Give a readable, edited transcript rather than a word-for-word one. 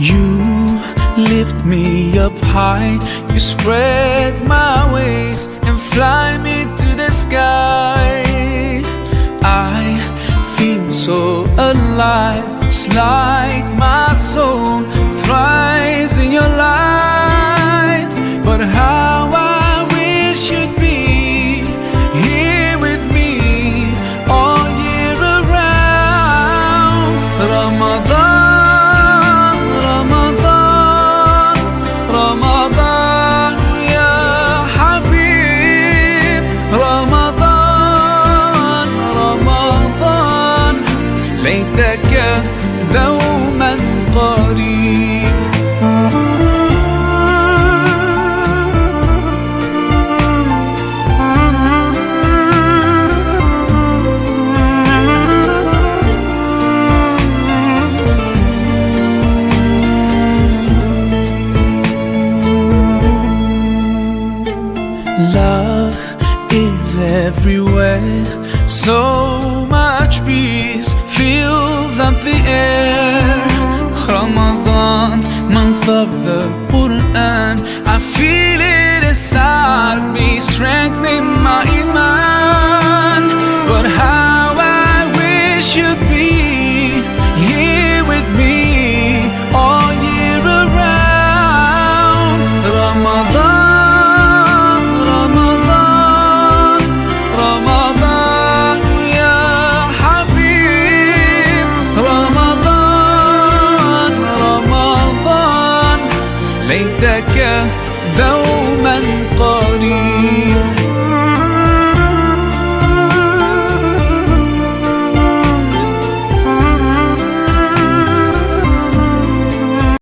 You lift me up high, you spread my wings and fly me to the sky. I feel so alive, it's like my soul thrives in your light. But how I wish you'd be here with me all year around. Ramadan, Ramadan, Ramadan ya Habib. Ramadan, Ramadan, ليتك دوما قريب. Love is everywhere, so much peace fills up the air. Ramadan, month of the Quran, I feel it inside me, strengthening my iman. But how I wish you'd be here with me all year around. Ramadan, Ramadan, Ramadan ya Habib. Ramadan, Ramadan, ليتك دوما قريب.